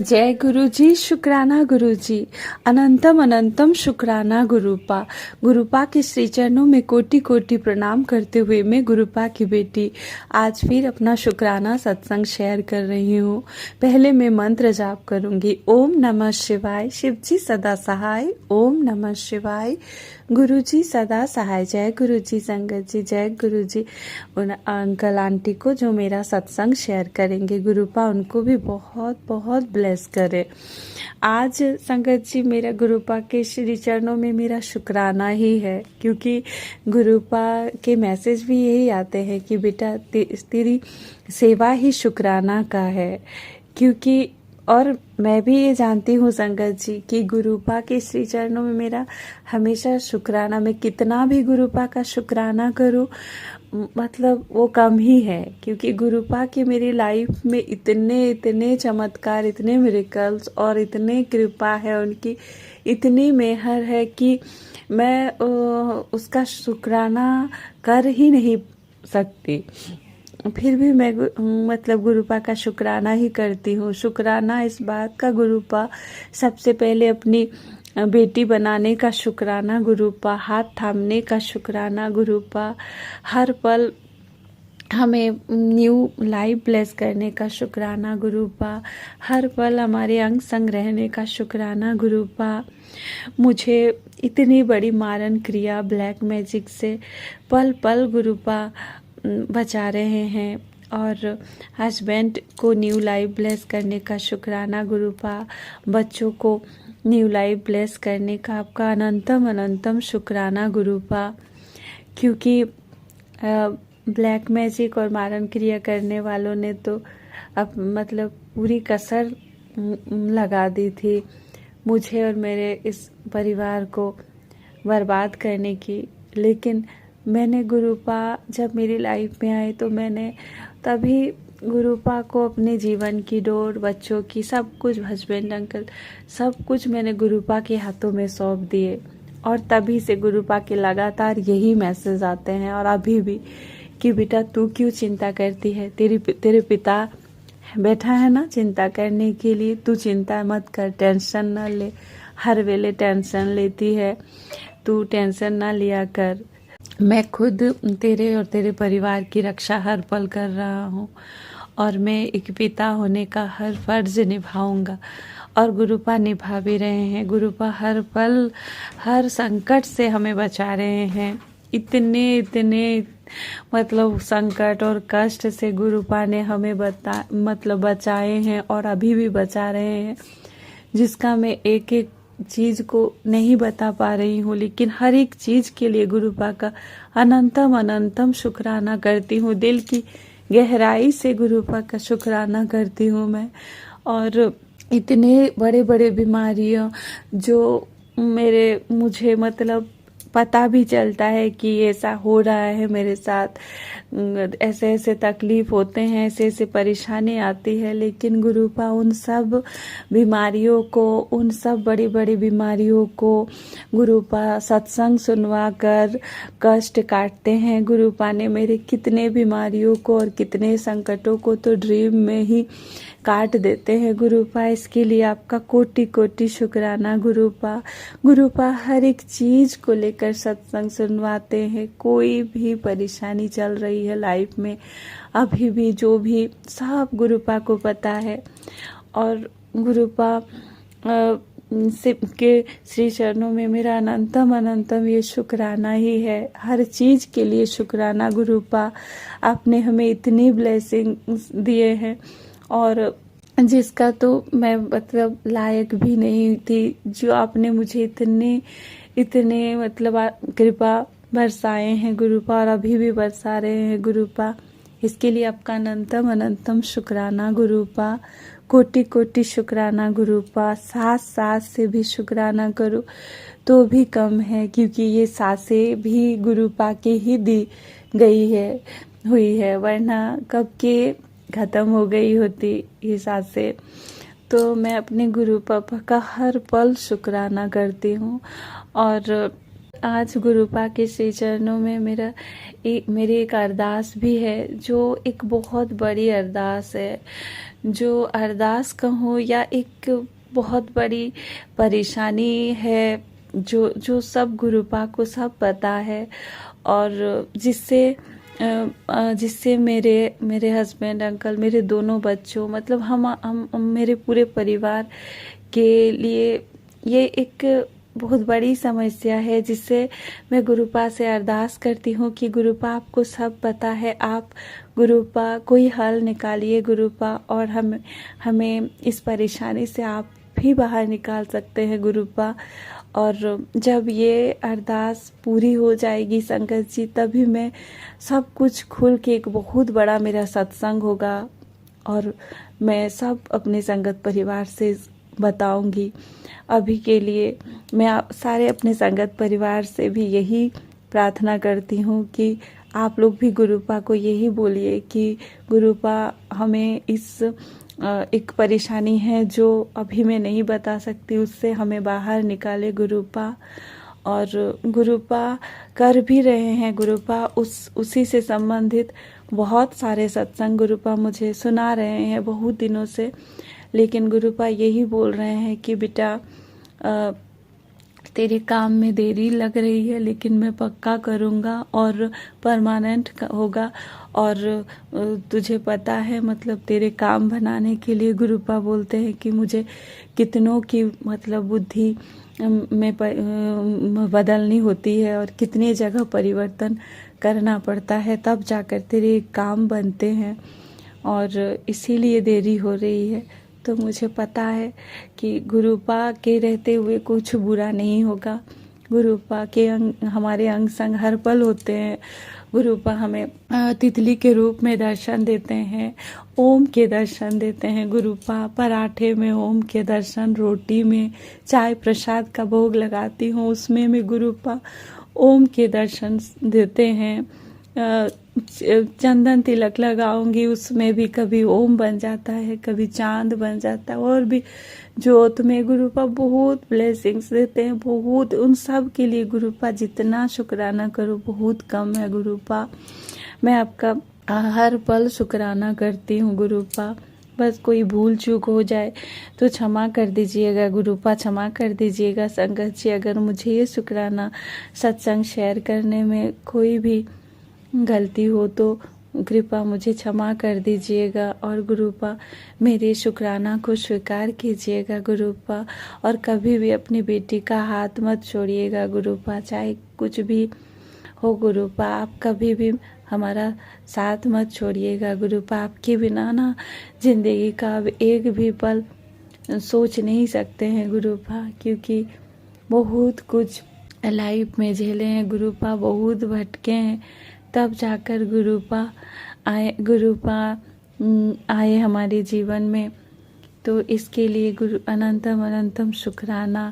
जय गुरु जी, शुक्राना गुरु जी, अनंतम अनंतम शुक्राना गुरुपा। गुरुपा के श्री चरणों में कोटि कोटि प्रणाम करते हुए मैं गुरुपा की बेटी आज फिर अपना शुक्राना सत्संग शेयर कर रही हूँ। पहले मैं मंत्र जाप करूंगी। ओम नमः शिवाय, शिव जी सदा सहाय। ओम नमः शिवाय, गुरु जी सदा सहाय। जय गुरु जी, संगत जी, जय गुरु जी। उन अंकल आंटी को जो मेरा सत्संग शेयर करेंगे, गुरुपा उनको भी बहुत बहुत ब्लेस करे। आज संगत जी, मेरा गुरुपा के श्री चरणों में मेरा शुक्राना ही है, क्योंकि गुरुपा के मैसेज भी यही आते हैं कि बेटा तेरी सेवा ही शुक्राना का है। क्योंकि और मैं भी ये जानती हूँ संगत जी कि गुरुपा के श्री चरणों में मेरा हमेशा शुक्राना, मैं कितना भी गुरुपा का शुक्राना करूँ मतलब वो कम ही है। क्योंकि गुरुपा की मेरी लाइफ में इतने इतने चमत्कार, इतने मिरेकल्स और इतने कृपा है उनकी, इतनी मेहर है कि मैं उसका शुक्राना कर ही नहीं सकती। फिर भी मैं मतलब गुरुपा का शुक्राना ही करती हूँ। शुक्राना इस बात का गुरुपा, सबसे पहले अपनी बेटी बनाने का शुक्राना गुरुपा, हाथ थामने का शुक्राना गुरुपा, हर पल हमें न्यू लाइफ ब्लेस करने का शुक्राना गुरुपा, हर पल हमारे अंग संग रहने का शुक्राना गुरुपा, मुझे इतनी बड़ी मारन क्रिया ब्लैक मैजिक से पल पल गुरुपा बचा रहे हैं, और हस्बैंड को न्यू लाइफ ब्लेस करने का शुक्राना गुरुपा, बच्चों को न्यू लाइफ ब्लेस करने का आपका अनंतम अनंतम शुक्राना गुरुपा। क्योंकि ब्लैक मैजिक और मारन क्रिया करने वालों ने तो अब मतलब पूरी कसर लगा दी थी मुझे और मेरे इस परिवार को बर्बाद करने की। लेकिन मैंने गुरुपा जब मेरी लाइफ में आए तो मैंने तभी गुरुपा को अपने जीवन की डोर, बच्चों की, सब कुछ, हस्बैंड अंकल, सब कुछ मैंने गुरुपा के हाथों में सौंप दिए। और तभी से गुरुपा के लगातार यही मैसेज आते हैं, और अभी भी, कि बेटा तू क्यों चिंता करती है, तेरे पिता बैठा है ना चिंता करने के लिए, तू चिंता मत कर, टेंशन न ले। हर वेले टेंशन लेती है, तू टेंशन ना लिया कर। मैं खुद तेरे और तेरे परिवार की रक्षा हर पल कर रहा हूँ, और मैं एक पिता होने का हर फर्ज निभाऊंगा, और गुरुपा निभा भी रहे हैं। गुरुपा हर पल हर संकट से हमें बचा रहे हैं। इतने इतने मतलब संकट और कष्ट से गुरुपा ने हमें बचाए हैं, और अभी भी बचा रहे हैं, जिसका मैं एक एक चीज को नहीं बता पा रही हूँ। लेकिन हर एक चीज के लिए गुरुपा का अनंतम अनंतम शुक्राना करती हूँ, दिल की गहराई से गुरुपा का शुक्राना करती हूँ मैं। और इतने बड़े बड़े बीमारियाँ जो मुझे मतलब पता भी चलता है कि ऐसा हो रहा है मेरे साथ, ऐसे ऐसे तकलीफ होते हैं, ऐसे ऐसे परेशानी आती है, लेकिन गुरुपा उन सब बीमारियों को, उन सब बड़ी बड़ी बीमारियों को गुरुपा सत्संग सुनवा कर कष्ट काटते हैं। गुरुपा ने मेरे कितने बीमारियों को और कितने संकटों को तो ड्रीम में ही काट देते हैं गुरुपा। इसके लिए आपका कोटि कोटि शुक्राना गुरुपा। गुरुपा हर एक चीज को लेकर सत्संग सुनवाते हैं। कोई भी परेशानी चल रही है लाइफ में, अभी भी जो भी, सब गुरुपा को पता है। और गुरुपा के श्री चरणों में मेरा अनंतम अनंतम ये शुक्राना ही है। हर चीज के लिए शुक्राना गुरुपा। आपने हमें इतनी ब्लेसिंग दिए हैं, और जिसका तो मैं मतलब लायक भी नहीं थी, जो आपने मुझे इतने इतने मतलब कृपा बरसाए हैं गुरुपा, और अभी भी बरसा रहे हैं गुरुपा। इसके लिए आपका अनंतम अनंतम शुक्राना गुरुपा। कोटि कोटि शुक्राना गुरुपा। सांस से भी शुक्राना करूँ तो भी कम है, क्योंकि ये सांसें भी गुरुपा की ही दी गई हुई है, वरना कब के खत्म हो गई होती ये सांसें। तो मैं अपने गुरुपा का हर पल शुक्राना करती हूँ। और आज गुरुपा के श्री चरणों में मेरी एक अरदास भी है, जो एक बहुत बड़ी अरदास है, जो अरदास कहूँ या एक बहुत बड़ी परेशानी है, जो सब गुरुपा को सब पता है, और जिससे मेरे हस्बैंड अंकल, मेरे दोनों बच्चों, मतलब हम मेरे पूरे परिवार के लिए ये एक बहुत बड़ी समस्या है, जिससे मैं गुरुपा से अरदास करती हूँ कि गुरुपा आपको सब पता है, आप गुरुपा कोई हल निकालिए गुरुपा, और हमें इस परेशानी से आप भी बाहर निकाल सकते हैं गुरुपा। और जब ये अरदास पूरी हो जाएगी संगत जी, तभी मैं सब कुछ खुल के, एक बहुत बड़ा मेरा सत्संग होगा और मैं सब अपने संगत परिवार से बताऊंगी। अभी के लिए मैं सारे अपने संगत परिवार से भी यही प्रार्थना करती हूँ कि आप लोग भी गुरुपा को यही बोलिए कि गुरुपा हमें इस एक परेशानी है जो अभी मैं नहीं बता सकती, उससे हमें बाहर निकाले गुरुपा। और गुरुपा कर भी रहे हैं गुरुपा, उसी से संबंधित बहुत सारे सत्संग गुरुपा मुझे सुना रहे हैं बहुत दिनों से। लेकिन गुरुपा यही बोल रहे हैं कि बेटा तेरे काम में देरी लग रही है, लेकिन मैं पक्का करूँगा और परमानेंट होगा। और तुझे पता है, मतलब तेरे काम बनाने के लिए गुरुपा बोलते हैं कि मुझे कितनों की मतलब बुद्धि में बदलनी होती है और कितनी जगह परिवर्तन करना पड़ता है, तब जाकर तेरे काम बनते हैं, और इसीलिए देरी हो रही है। तो मुझे पता है कि गुरुपा के रहते हुए कुछ बुरा नहीं होगा। गुरुपा के हमारे अंग संग हर पल होते हैं। गुरुपा हमें तितली के रूप में दर्शन देते हैं, ओम के दर्शन देते हैं गुरुपा। पराठे में ओम के दर्शन, रोटी में, चाय प्रसाद का भोग लगाती हूँ उसमें में गुरुपा ओम के दर्शन देते हैं। चंदन तिलक लगाऊंगी, उसमें भी कभी ओम बन जाता है, कभी चांद बन जाता है, और भी ज्योत में गुरुपा बहुत ब्लेसिंग्स देते हैं, बहुत। उन सब के लिए गुरुपा जितना शुक्राना करो बहुत कम है गुरुपा। मैं आपका हर पल शुक्राना करती हूँ गुरुपा। बस कोई भूल चूक हो जाए तो क्षमा कर दीजिएगा गुरुपा, क्षमा कर दीजिएगा संगत जी। अगर मुझे ये शुक्राना सत्संग शेयर करने में कोई भी गलती हो तो कृपा मुझे क्षमा कर दीजिएगा, और गुरुपा मेरे शुक्राना को स्वीकार कीजिएगा गुरुपा। और कभी भी अपनी बेटी का हाथ मत छोड़िएगा गुरुपा, चाहे कुछ भी हो गुरुपा, आप कभी भी हमारा साथ मत छोड़िएगा गुरुपा। आपके बिना ना जिंदगी का अब एक भी पल सोच नहीं सकते हैं गुरुपा, क्योंकि बहुत कुछ लाइफ में झेले हैं गुरुपा, बहुत भटके हैं, तब जाकर गुरुपा आए हमारे जीवन में। तो इसके लिए गुरु अनंतम अनंतम शुक्राना।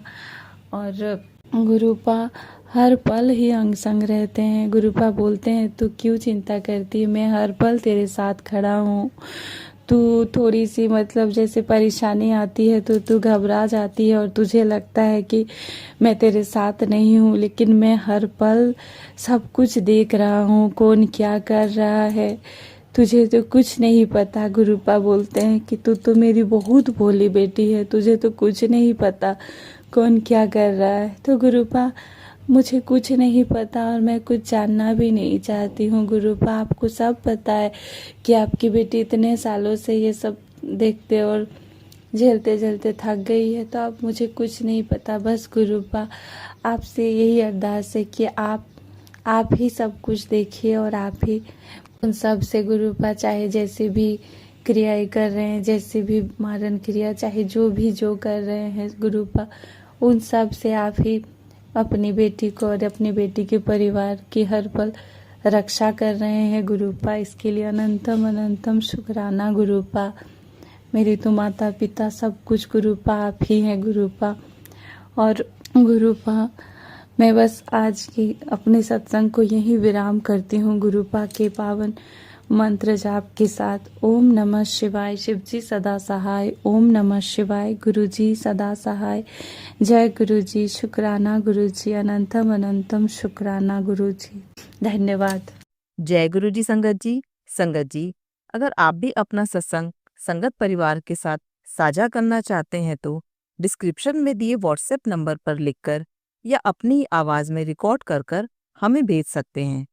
और गुरुपा हर पल ही अंग संग रहते हैं। गुरुपा बोलते हैं तू क्यों चिंता करती है, मैं हर पल तेरे साथ खड़ा हूँ। तू थोड़ी सी मतलब जैसे परेशानी आती है तो तू घबरा जाती है और तुझे लगता है कि मैं तेरे साथ नहीं हूँ, लेकिन मैं हर पल सब कुछ देख रहा हूँ, कौन क्या कर रहा है, तुझे तो कुछ नहीं पता। गुरुपा बोलते हैं कि तू तो मेरी बहुत भोली बेटी है, तुझे तो कुछ नहीं पता कौन क्या कर रहा है। तो गुरुपा मुझे कुछ नहीं पता और मैं कुछ जानना भी नहीं चाहती हूँ गुरुपा। आपको सब पता है कि आपकी बेटी इतने सालों से ये सब देखते और झेलते झेलते थक गई है, तो अब मुझे कुछ नहीं पता। बस गुरुपा आपसे यही अरदास है कि आप ही सब कुछ देखिए और आप ही उन सब से गुरुपा, चाहे जैसे भी क्रियाएं कर रहे हैं, जैसे भी मारण क्रिया, चाहे जो कर रहे हैं गुरुपा, उन सब से आप ही अपनी बेटी को और अपनी बेटी के परिवार की हर पल रक्षा कर रहे हैं गुरुपा। इसके लिए अनंतम अनंतम शुक्राना गुरुपा। मेरे तो माता पिता सब कुछ गुरुपा आप ही हैं गुरुपा। और गुरुपा मैं बस आज की अपने सत्संग को यहीं विराम करती हूँ गुरुपा के पावन मंत्र जाप के साथ ओम नमः शिवाय। शिव जी सदा सहाय। ओम नमः शिवाय। गुरु जी सदा सहाय। जय गुरु जी। शुक्राना गुरु जी। अनंतम अनंतम शुक्राना गुरु जी। धन्यवाद। जय गुरु जी। संगत जी, अगर आप भी अपना सत्संग संगत परिवार के साथ साझा करना चाहते हैं तो डिस्क्रिप्शन में दिए व्हाट्सएप नंबर पर लिखकर या अपनी आवाज़ में रिकॉर्ड कर कर हमें भेज सकते हैं।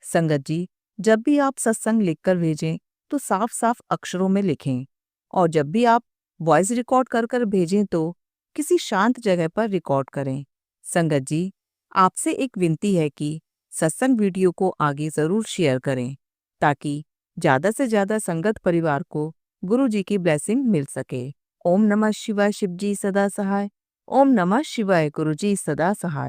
संगत जी, जब भी आप सत्संग लिखकर भेजें तो साफ साफ अक्षरों में लिखें, और जब भी आप वॉइस रिकॉर्ड कर कर भेजें तो किसी शांत जगह पर रिकॉर्ड करें। संगत जी, आपसे एक विनती है कि सत्संग वीडियो को आगे ज़रूर शेयर करें ताकि ज़्यादा से ज़्यादा संगत परिवार को गुरु जी की ब्लेसिंग मिल सके। ओम नमः शिवाय। शिव जी सदा सहाय। ओम नमः शिवाय। गुरु जी सदा सहाय।